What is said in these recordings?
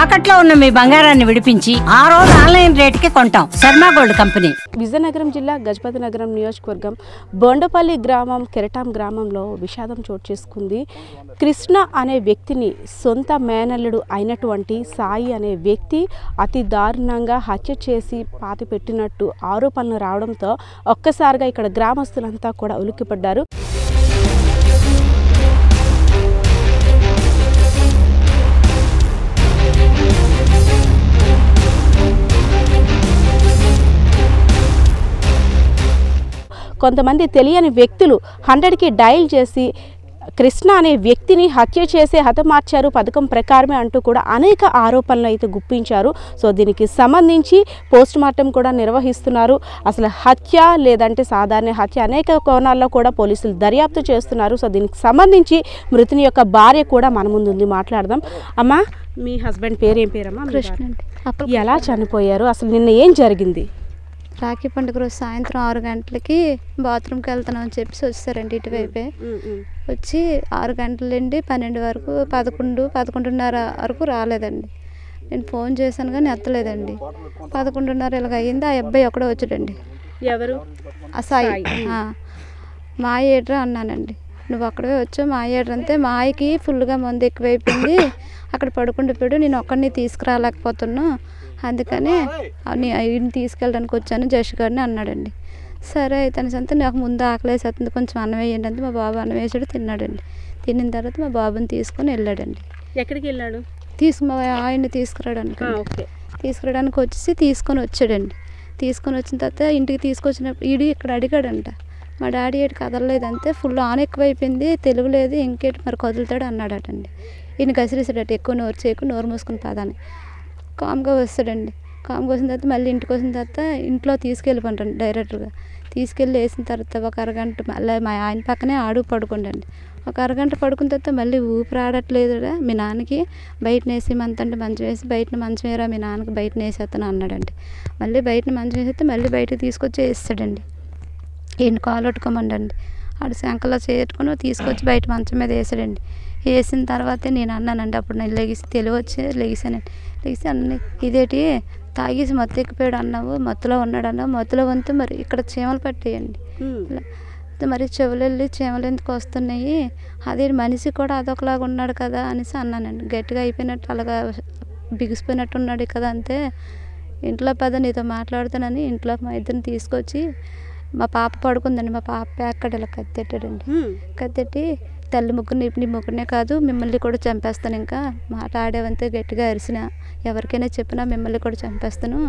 తాకట్లో ఉన్న మీ బంగారాన్ని విడిపించి ఆ రోజు ఆన్లైన్ రేటుకి కొంటాం. Sharma gold company. విజయనగరం జిల్లా గజపతి నగరం నియోజకవర్గం బోండపల్లి గ్రామం కెరటాం గ్రామంలో విషాదం చోటు చేసుకుంది. కృష్ణ అనే వ్యక్తిని సొంత మేనల్లుడు అయినటువంటి సాయి అనే వ్యక్తి అతి దారుణంగా హత్య చేసి పాతి పెట్టినట్టు ఆరోపణలు రావడంతో ఒక్కసారిగా ఇక్కడ గ్రామస్తులంతా కూడా ఉలిక్కిపడ్డారు. కొంతమంది తెలియని వ్యక్తులు 100కి డయల్ చేసి కృష్ణ అనే వ్యక్తిని హత్య చేసి హతమార్చారు పథకం ప్రకారమే అంటూ కూడా అనేక ఆరోపణలు అయితే గుప్పించారు. సో దీనికి సంబంధించి పోస్ట్ మార్టం కూడా నిర్వహిస్తున్నారు. అసలు హత్య లేదంటే సాధారణ హత్య అనేక కోణాల్లో కూడా పోలీసులు దర్యాప్తు చేస్తున్నారు. సో దీనికి సంబంధించి మృతుని యొక్క భార్య కూడా మన ముందు ఉంది, మాట్లాడదాం. అమ్మా, మీ హస్బెండ్ పేరు ఏం పేరమ్మా? కృష్ణ. ఎలా చనిపోయారు? అసలు నిన్న ఏం జరిగింది? రాఖీ పండుగ రోజు సాయంత్రం 6 గంటలకి బాత్రూమ్కి వెళ్తున్నామని చెప్పేసి వచ్చేసారండి. ఇటువైపే వచ్చి 6 గంటల నుండి 12 వరకు 11:30 వరకు రాలేదండి. నేను ఫోన్ చేశాను కానీ ఎత్తలేదండి. 11:30 ఇలాగ అయ్యింది. ఆ అబ్బాయి ఒకడే వచ్చాడండి. ఎవరు? ఆ సాయి. మా ఏడ్రా అన్నానండి. నువ్వు అక్కడే వచ్చావు, మా ఏడ్ర అంతే. మా ఆయకి ఫుల్గా మందు ఎక్కువైపోయింది, అక్కడ పడుకుండిపోయాడు, నేను ఒక్కడిని తీసుకురాలేకపోతున్నా, అందుకని ఇంటిని తీసుకెళ్ళడానికి వచ్చాను జష్ గారిని అన్నాడండి. సరే అయితే అనేసి నాకు ముందు ఆకలేసేస్తుంది, కొంచెం అన్నం వేయండి అంటే మా బాబు అన్నం వేసాడు, తిన్నాడండి. తిన్న తర్వాత మా బాబుని తీసుకొని వెళ్ళాడండి. ఎక్కడికి వెళ్ళాడు? మా ఆయన్ని తీసుకురావడానికి వచ్చేసి తీసుకొని వచ్చాడండి. తీసుకొని వచ్చిన తర్వాత ఇంటికి తీసుకొచ్చినప్పుడు ఈడు ఇక్కడ అడిగాడంట, మా డాడీ ఏడు కదలలేదంటే ఫుల్ ఆన్ ఎక్కువైపోయింది, తెలియలేదు, ఇంకేటి మరి కదులుతాడు అన్నాడటండి. ఈయన గసిరేసాడట, ఎక్కువ నోరు చేయకు, నోరు మూసుకుని పదాన్ని. కామ్గా వస్తాడండి. కామ్గా వచ్చిన తర్వాత మళ్ళీ ఇంటికి వచ్చిన తర్వాత ఇంట్లో తీసుకెళ్ళిపోండి డైరెక్ట్గా. తీసుకెళ్ళి వేసిన తర్వాత ఒక అరగంట మళ్ళీ మా ఆయన పక్కనే పడుకోండి. ఒక అరగంట పడుకున్న తర్వాత మళ్ళీ ఊపిరి ఆడట్లేదురా మీ నాన్నకి, బయట వేసేమంతంటే మంచం వేసి బయటన మంచం వేరా మీ నాన్నకి బయటన వేసేస్తాను అన్నాడండి. మళ్ళీ బయటన మంచం వేసేస్తే మళ్ళీ బయటకు తీసుకొచ్చి వేస్తాడండి. ఈయన కాలు పట్టుకోమండండి. ఆడు శంకలో చేట్టుకొని తీసుకొచ్చి బయట మంచం మీద వేసాడండి. వేసిన తర్వాతే నేను అన్నానండి, అప్పుడు నేను తెలివచ్చి లెగిసానండి. లెగిసి అన్న ఇదేటి తాగేసి మత్తు ఎక్కిపోయాడు అన్నావు, మత్తులో ఉన్నాడు అన్నావు, మత్తులో వంతు మరి ఇక్కడ చీమలు పట్టేయండి, మరి చెవులు వెళ్ళి చీమలు ఎందుకు వస్తున్నాయి, అదే మనిషి కూడా అదొకలాగా ఉన్నాడు కదా అనేసి అన్నానండి. గట్టిగా అయిపోయినట్టు అలాగా బిగిసిపోయినట్టు ఉన్నాడు కదా, అంతే ఇంట్లో పద నీతో మాట్లాడుతానని ఇంట్లో మా ఇద్దరిని తీసుకొచ్చి మా పాప పడుకుందండి. మా పాప అక్కడ ఇలా కత్తెట్టాడండి. కత్తెట్టి తల్లి ముగ్గురిని నీ ముగ్గురినే కాదు మిమ్మల్ని కూడా చంపేస్తాను, ఇంకా మాట ఆడేవంతే గట్టిగా అరిసిన ఎవరికైనా చెప్పినా మిమ్మల్ని కూడా చంపేస్తాను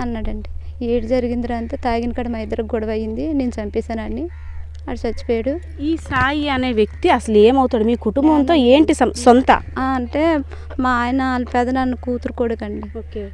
అన్నాడండి. ఏడు జరిగిందిరా అంతే, తాగిన కాడ మా ఇద్దరికి గొడవ అయ్యింది, నేను చంపేశానని ఆడు చచ్చిపోయాడు. ఈ సాయి అనే వ్యక్తి అసలు ఏమవుతాడు? మీ కుటుంబంతో ఏంటి సొంత? అంటే మా ఆయన వాళ్ళ పెదనాన్న కూతురు కొడుకండి. ఓకే.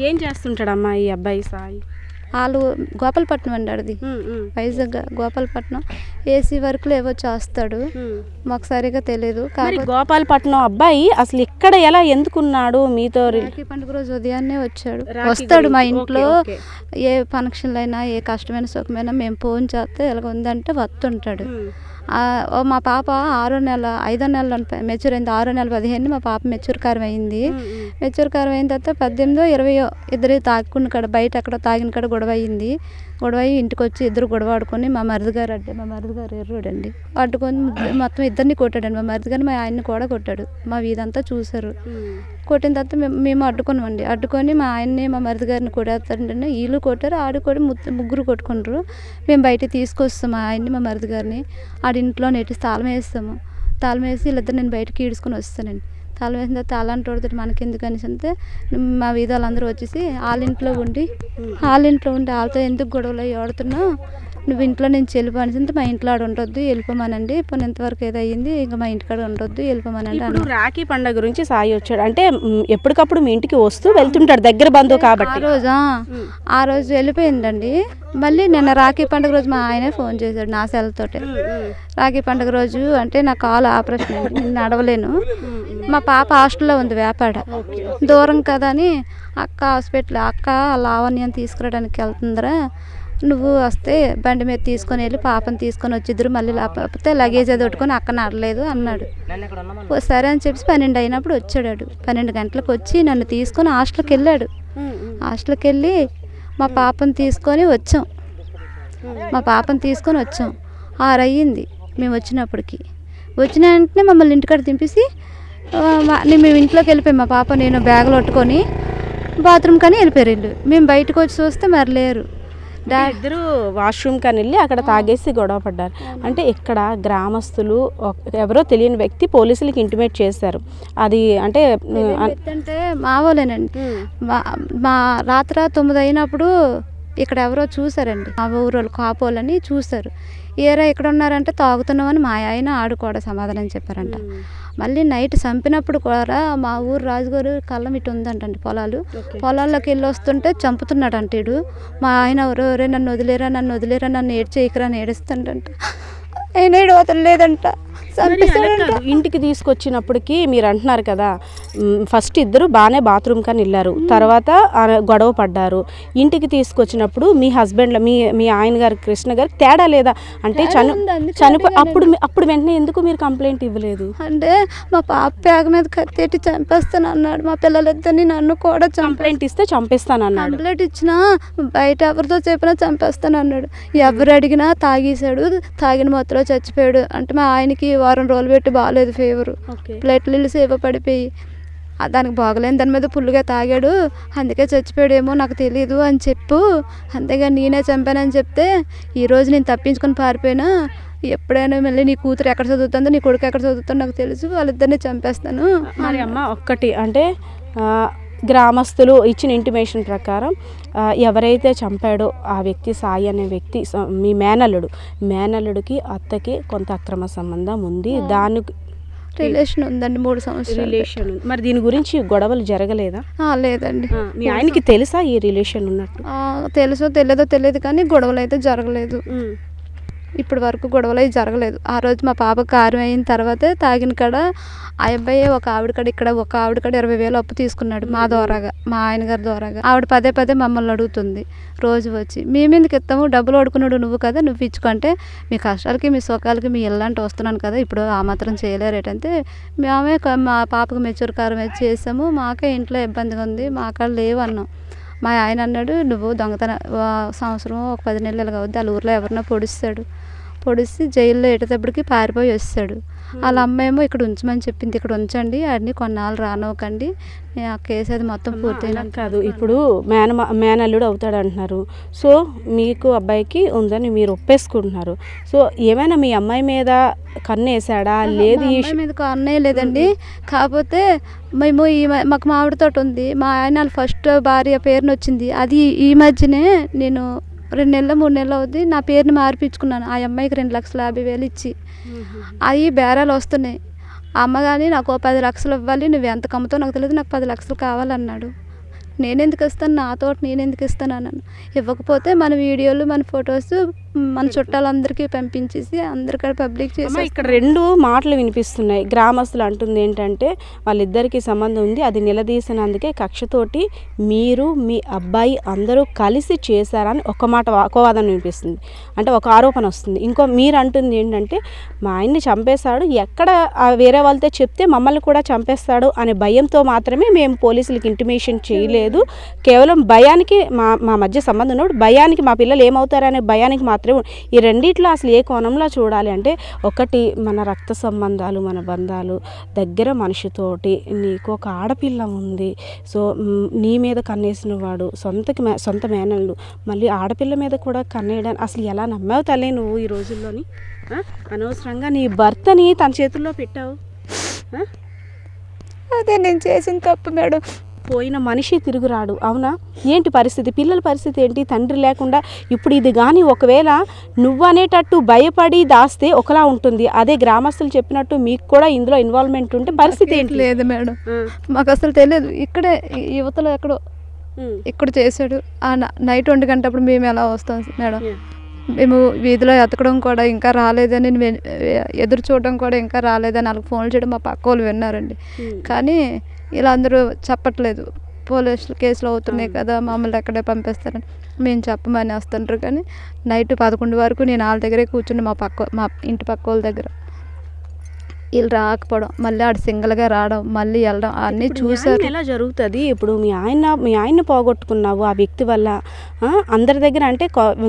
ఏం చేస్తుంటాడమ్మా ఈ అబ్బాయి సాయి? వాళ్ళు గోపాలపట్నం అండి, అది వైజాగ్ గోపాలపట్నం ఏసీ వర్క్లో ఏవో చేస్తాడు, మాకు సరిగా తెలియదు. కాబట్టి గోపాలపట్నం అబ్బాయి అసలు ఇక్కడ ఎలా ఎందుకున్నాడు మీతో? రాఖీ పండుగ రోజు ఉదయాన్నే వస్తాడు మా ఇంట్లో. ఏ ఫంక్షన్లు అయినా ఏ కష్టమైన సుఖమైనా మేము ఫోన్ చేస్తే ఎలాగ ఉందంటే వస్తుంటాడు. మా పాప 5వ నెల మెచ్యూర్ అయింది. 6వ నెల 15 మా పాప మెచ్యూర్ కారం అయింది. మెచ్యూర్ కారం అయిన తర్వాత 18, 20 ఇద్దరు తాగుకున్న కాడ బయట అక్కడ తాగిన కాడ గొడవ అయ్యింది. గొడవ అయ్యి ఇంటికి వచ్చి ఇద్దరు గొడవ ఆడుకొని మా మరిది గారు ఎర్రోడండి అడ్డుకొని మొత్తం ఇద్దరిని కొట్టాడండి. మా మరిది గారిని మా ఆయన్ని కూడా కొట్టాడు. మా వీధంతా చూశారు. కొట్టిన తర్వాత మేము అడ్డుకున్నామండి. అడ్డుకొని మా ఆయన్ని మా మరిది గారిని కొడేస్తారండి. వీళ్ళు కొట్టారు, ఆడు కూడా ముగ్గురు కొట్టుకుంటారు. మేము బయట తీసుకొస్తాం మా ఆయన్ని మా మరిది గారిని. ఆడింట్లో నెట్టి తాళం వేస్తాము. తాళం వేసి వీళ్ళిద్దరు నేను బయటకి ఈడ్చుకొని వస్తానండి. తాళం వేసిన తర్వాత తాళంటి వాడుతుంది మనకెందుకు అనేసి అంటే మా వీధి వాళ్ళందరూ వచ్చేసి వాళ్ళ ఇంట్లో ఉండి వాళ్ళతో ఎందుకు గొడవలు అయ్యి ఆడుతున్నావు, నువ్వు ఇంట్లో నుంచి వెళ్ళిపోయి మా ఇంట్లో ఆడ ఉండొద్దు, వెళ్ళిపోమానండి, ఇప్పుడు ఇంతవరకు ఏదో అయ్యింది, ఇంకా మా ఇంటికాడ ఉండొద్దు, వెళ్ళిపోమానండి అన్న. రాఖీ పండుగ గురించి సాయి వచ్చాడు అంటే ఎప్పటికప్పుడు మీ ఇంటికి వస్తూ వెళ్తుంటాడు, దగ్గర బంధువు కాబట్టి. ఆ రోజు వెళ్ళిపోయిందండి. మళ్ళీ నిన్న రాఖీ పండుగ రోజు మా ఆయనే ఫోన్ చేశాడు నా సెల్తోటే. రాఖీ పండుగ రోజు అంటే నా కాలు ఆపరేషన్ అండి, నేను నడవలేను, మా పాప హాస్టల్లో ఉంది వేపాడ, దూరం కదా అని అక్క హాస్పిటల్ అక్క లావణ్యం తీసుకురావడానికి వెళ్తుందిరా, నువ్వు వస్తే బండి మీద తీసుకొని వెళ్ళి పాపని తీసుకొని వచ్చిద్దరు, మళ్ళీ లేకపోతే లగేజ్ అది కొట్టుకొని అక్కడ నడలేదు అన్నాడు. సరే అని చెప్పి 12 అయినప్పుడు వచ్చాడు. 12 గంటలకు వచ్చి నన్ను తీసుకొని హాస్టల్కి వెళ్ళాడు. హాస్టల్కి వెళ్ళి మా పాపని తీసుకొని వచ్చాం. 6 అయ్యింది మేము వచ్చినప్పటికి. వచ్చిన వెంటనే మమ్మల్ని ఇంటికాడ దింపేసి మేము ఇంట్లోకి వెళ్ళిపోయాం. మా పాప నేను బ్యాగులు పట్టుకొని బాత్రూమ్ కానీ వెళ్ళిపోయారు. మేము బయటకు వచ్చి చూస్తే మరి లేరు. ఇద్దరు వాష్రూమ్ కానీ వెళ్ళి అక్కడ తాగేసి గొడవ పడ్డారు. అంటే ఇక్కడ గ్రామస్తులు ఎవరో తెలియని వ్యక్తి పోలీసులకి ఇంటిమేట్ చేశారు. అది అంటే మా వాళ్ళేనండి. మా రాత్రి 9 అయినప్పుడు ఇక్కడ ఎవరో చూసారండి, మా ఊరోళ్ళు కాపోళ్ళని చూసారు. ఏరా ఇక్కడ ఉన్నారంటే తాగుతున్నామని మా ఆయన ఆడు కూడా సమాధానం చెప్పారంట. మళ్ళీ నైట్ చంపినప్పుడు కూడా మా ఊరు రాజుగారు కళ్ళం ఇటు ఉందంటండి పొలాల్లోకి వెళ్ళి వస్తుంటే చంపుతున్నాడంట ఇడు. మా ఆయన ఎవరే నన్ను వదిలేరా నన్ను ఏడ్చేయకరా అని ఏడుస్తుండంట. ఆయన ఏడు వదలలేదంట. ఇంటికి తీసుకొచ్చినప్పటికీ మీరు అంటున్నారు కదా, ఫస్ట్ ఇద్దరు బాగానే బాత్రూమ్ కానీ వెళ్ళారు, తర్వాత గొడవ పడ్డారు. ఇంటికి తీసుకొచ్చినప్పుడు మీ హస్బెండ్ మీ ఆయన గారు కృష్ణ గారికి తేడా లేదా? అంటే చనిపోయి అప్పుడు వెంటనే ఎందుకు మీరు కంప్లైంట్ ఇవ్వలేదు? అంటే మా పాప బ్యాగ్ మీద కత్తెట్టి చంపేస్తాను అన్నాడు. మా పిల్లలిద్దరిని నన్ను కూడా కంప్లైంట్ ఇస్తే చంపేస్తాను అన్నాడు. కంప్లైంట్ ఇచ్చినా బయట ఎవరితో చెప్పినా చంపేస్తాను అన్నాడు. ఎవరు అడిగినా తాగేశాడు, తాగిన మొత్తంలో చచ్చిపోయాడు. అంటే మా ఆయనకి వారం రోజులు పెట్టి బాగాలేదు, ఫీవర్, ప్లేట్లు సేవ పడిపోయి దానికి బాగలేని దాని మీద ఫుల్గా తాగాడు, అందుకే చచ్చిపోయాడేమో నాకు తెలియదు అని చెప్పు, అంతేగాని నేనే చంపానని చెప్తే ఈరోజు నేను తప్పించుకొని పారిపోయినా ఎప్పుడైనా మళ్ళీ నీ కూతురు ఎక్కడ చదువుతుందో నీ కొడుకు ఎక్కడ చదువుతుందో నాకు తెలుసు, వాళ్ళిద్దరిని చంపేస్తాను. మరి అమ్మ ఒక్కటి అంటే గ్రామస్తులు ఇచ్చిన ఇంటిమేషన్ ప్రకారం ఎవరైతే చంపాడో ఆ వ్యక్తి సాయి అనే వ్యక్తి మీ మేనల్లుడికి అత్తకి కొంత అక్రమ సంబంధం ఉంది, దానికి రిలేషన్ ఉందండి, 3 సంవత్సరాలు రిలేషన్. మరి దీని గురించి గొడవలు జరగలేదా? లేదండి. మీ ఆయనకి తెలుసా ఈ రిలేషన్ ఉన్నట్టు? తెలుసో తెలియదు కానీ గొడవలు అయితే జరగలేదు. ఇప్పటి వరకు గొడవలు అవి జరగలేదు. ఆ రోజు మా పాప కారం అయిన తర్వాతే తాగిన కాడ ఆ అబ్బాయి ఒక ఆవిడకాడ 20,000 అప్పు తీసుకున్నాడు మా ద్వారాగా, మా ఆయన గారి ద్వారాగా. ఆవిడ పదే మమ్మల్ని అడుగుతుంది రోజు వచ్చి, మేమెందుకు ఇస్తాము, డబ్బులు అడుకున్నాడు నువ్వు కదా, నువ్వు ఇచ్చుకుంటే మీ కష్టాలకి మీ సుఖాలకి మీ ఇల్లంటే వస్తున్నాను కదా, ఇప్పుడు ఆ మాత్రం చేయలేరేటంటే మేమే మా పాపకు మెచ్యూర్ కారం వేసి చేసాము, మాకే ఇంట్లో ఇబ్బందిగా ఉంది, మా కాడ లేవు అన్నాం. మా ఆయన అన్నాడు, నువ్వు సంవత్సరం ఒక 10 నెలలు అవుద్ది, వాళ్ళ ఊర్లో ఎవరినో పొడిచి జైల్లో ఎట్టేటప్పటికి పారిపోయి వస్తాడు. వాళ్ళ అమ్మాయేమో ఇక్కడ ఉంచమని చెప్పింది, ఇక్కడ ఉంచండి, అన్ని కొన్నాళ్ళు రానివ్వకండి, ఆ కేసు అది మొత్తం పూర్తయినా కాదు. ఇప్పుడు మేనల్లుడు అవుతాడు అంటున్నారు, సో మీకు అబ్బాయికి ఉందని మీరు ఒప్పేసుకుంటున్నారు. సో ఏమైనా మీ అమ్మాయి మీద కన్నేసాడా? లేదు, ఈ మీద కన్నే లేదండి. కాకపోతే మేము మాకు మామిడి తోట ఉంది, మా ఆయన ఫస్ట్ భార్య పేరుని వచ్చింది, అది ఈ మధ్యనే నేను 2 నెలలు 3 నెలలు అవుద్ది నా పేరుని మార్పించుకున్నాను. ఆ అమ్మాయికి 2,50,000 ఇచ్చి అవి బేరాలు వస్తున్నాయి. అమ్మ కానీ నాకు 10 లక్షలు ఇవ్వాలి, నువ్వు ఎంత కమ్ముతావు నాకు తెలియదు, నాకు 10 లక్షలు కావాలన్నాడు. నేనెందుకు ఇస్తాను, నా తోట నేనెందుకు ఇస్తాను అన్నాను. ఇవ్వకపోతే మన వీడియోలు మన ఫొటోస్ మన చుట్టాలందరికీ పంపించేసి అందరికీ పబ్లిక్ చేసి. ఇక్కడ 2 మాటలు వినిపిస్తున్నాయి. గ్రామస్తులు అంటుంది ఏంటంటే వాళ్ళిద్దరికీ సంబంధం ఉంది, అది నిలదీసినందుకే కక్షతోటి మీరు మీ అబ్బాయి అందరూ కలిసి చేశారని ఒక వాదన వినిపిస్తుంది, అంటే ఒక ఆరోపణ వస్తుంది. ఇంకో మీరు అంటుంది ఏంటంటే మా ఆయన్ని చంపేశాడు, ఎక్కడ వేరే వాళ్ళతో చెప్తే మమ్మల్ని కూడా చంపేస్తాడు అనే భయంతో మాత్రమే మేము పోలీసులకి ఇంటిమేషన్ చేయలేదు, కేవలం భయానికి మా మధ్య సంబంధం ఉన్నప్పుడు భయానికి మా పిల్లలు ఏమవుతారనే భయానికి మాత్రమే. ఈ రెండిట్లో అసలు ఏ కోణంలో చూడాలి అంటే, ఒకటి మన రక్త సంబంధాలు, మన బంధాలు, దగ్గర మనిషితోటి నీకు ఒక ఆడపిల్ల ఉంది, సో నీ మీద కన్నేసిన వాడు సొంత మేనల్లు, మళ్ళీ ఆడపిల్ల మీద కూడా కన్నేయడానికి అసలు ఎలా నమ్మావు తల్లి నువ్వు ఈ రోజుల్లోని? అనవసరంగా నీ భర్తని తన చేతుల్లో పెట్టావు. అదే నేను చేసిన తప్పు మేడం. పోయిన మనిషి తిరుగురాడు, అవునా? ఏంటి పరిస్థితి, పిల్లల పరిస్థితి ఏంటి? తండ్రి లేకుండా ఇప్పుడు ఇది కానీ ఒకవేళ నువ్వు అనేటట్టు భయపడి దాస్తే ఒకలా ఉంటుంది, అదే గ్రామస్తులు చెప్పినట్టు మీకు కూడా ఇందులో ఇన్వాల్వ్మెంట్ ఉంటే పరిస్థితి ఏంటి? లేదు మేడం, మాకు అసలు తెలియదు. ఇక్కడే యువతలో ఎక్కడో ఇక్కడ చేశాడు. నైట్ 1 గంటప్పుడు మేము ఎలా వస్తాం మేడం? మేము వీధిలో ఎతకడం కూడా ఇంకా రాలేదని, ఎదురు చూడడం కూడా ఇంకా రాలేదని వాళ్ళకి ఫోన్లు చేయడం మా పక్క వాళ్ళు విన్నారండి. కానీ ఇలా అందరూ చెప్పట్లేదు. పోలీసులు కేసులు అవుతున్నాయి కదా, మమ్మల్ని ఎక్కడే పంపిస్తారని మేము చెప్పమని వస్తుంటారు. కానీ నైట్ 11 వరకు నేను వాళ్ళ దగ్గరే కూర్చుని మా ఇంటి పక్క వాళ్ళ దగ్గర వీళ్ళు రాకపోవడం, మళ్ళీ ఆడు సింగిల్గా రావడం, మళ్ళీ వెళ్ళడం అన్నీ చూసారు. ఎలా జరుగుతుంది? ఇప్పుడు మీ ఆయన్ని పోగొట్టుకున్నావు ఆ వ్యక్తి వల్ల, అందరి దగ్గర అంటే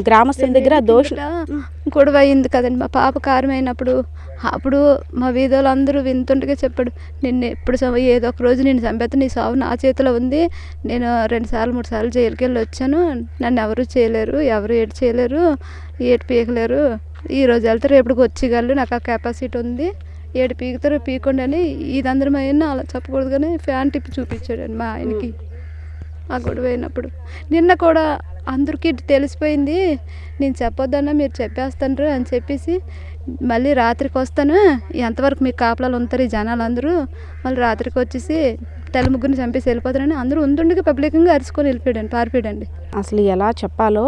గ్రామస్తుల దగ్గర దోషం గొడవ అయింది కదండి. మా పాప కారమైనప్పుడు అప్పుడు మా వీధులు అందరూ వింటుండగా చెప్పాడు, నిన్ను ఎప్పుడు ఏదో ఒక రోజు నేను చంపేత, నీ సావు నా చేతిలో ఉంది, నేను 2 సార్లు 3 సార్లు జైలుకి వెళ్ళి వచ్చాను, నన్ను ఎవరు చేయలేరు, ఎవరు ఏడు చేయలేరు, ఏడు పీకలేరు, ఈరోజు వెళ్తారు రేపటికి వచ్చేయగలరు, నాకు ఆ కెపాసిటీ ఉంది, ఏడు పీకుతారు పీకండి అని ఇదందరం అయినా అలా చెప్పకూడదు. కానీ ఫ్యాన్ టిప్పి చూపించాడండి మా ఆయనకి ఆ గొడవ అయినప్పుడు. నిన్న కూడా అందరికీ తెలిసిపోయింది, నేను చెప్పొద్దన్నా మీరు చెప్పేస్తాను అని చెప్పేసి మళ్ళీ రాత్రికి వస్తాను, ఎంతవరకు మీకు కాపలాలు ఉంటారు ఈ జనాలు అందరూ, మళ్ళీ రాత్రికి వచ్చేసి తెల్ల ముగ్గురిని చంపేసి వెళ్ళిపోతారని అందరూ ఉంటుండగా పబ్లిక్గా అరుచుకొని వెళ్ళిపోయాడండి, పారిపోయాడండి. అసలు ఎలా చెప్పాలో,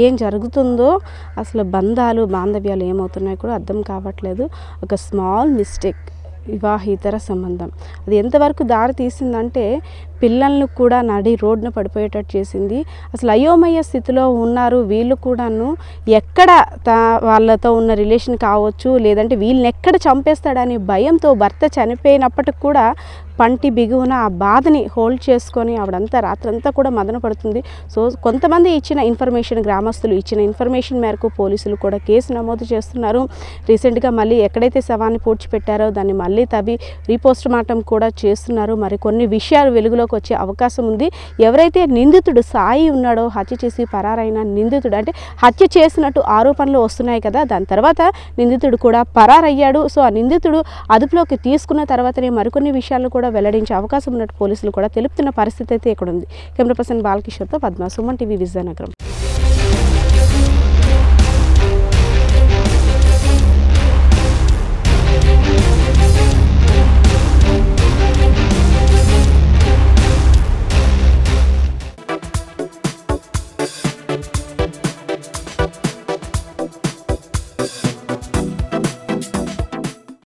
ఏం జరుగుతుందో, అసలు బాంధవ్యాలు ఏమవుతున్నాయో కూడా అర్థం కావట్లేదు. ఒక స్మాల్ మిస్టేక్, వివాహేతర సంబంధం, అది ఎంతవరకు దారి తీసిందంటే పిల్లల్ని కూడా నడి రోడ్డున పడిపోయేటట్టు చేసింది. అసలు అయోమయ స్థితిలో ఉన్నారు వీళ్ళు కూడాను. ఎక్కడ వాళ్ళతో ఉన్న రిలేషన్ కావచ్చు, లేదంటే వీళ్ళని ఎక్కడ చంపేస్తాడనే భయంతో భర్త చనిపోయినప్పటికి కూడా పంటి బిగువున ఆ బాధని హోల్డ్ చేసుకొని ఆవిడంతా రాత్రంతా కూడా మదన పడుతుంది. సో కొంతమంది ఇచ్చిన ఇన్ఫర్మేషన్, గ్రామస్తులు ఇచ్చిన ఇన్ఫర్మేషన్ మేరకు పోలీసులు కూడా కేసు నమోదు చేస్తున్నారు. రీసెంట్గా మళ్ళీ ఎక్కడైతే శవాన్ని పూడ్చిపెట్టారో దాన్ని మళ్ళీ తవ్వి రీపోస్ట్ మార్టం కూడా చేస్తున్నారు. మరి కొన్ని విషయాలు వెలుగులోకి వచ్చే అవకాశం ఉంది. ఎవరైతే నిందితుడు సాయి ఉన్నాడో, హత్య చేసి పరారైన నిందితుడు, అంటే హత్య చేసినట్టు ఆరోపణలు వస్తున్నాయి కదా, దాని తర్వాత నిందితుడు కూడా పరారయ్యాడు. సో ఆ నిందితుడు అదుపులోకి తీసుకున్న తర్వాతనే మరికొన్ని విషయాలు కూడా వెల్లడించే అవకాశం ఉన్నట్టు పోలీసులు కూడా తెలుపుతున్న పరిస్థితి అయితే ఇక్కడ ఉంది. కెమెరా పర్సన్ బాలకిషోర్తో పద్మ, సుమన్ టీవీ, విజయనగరం.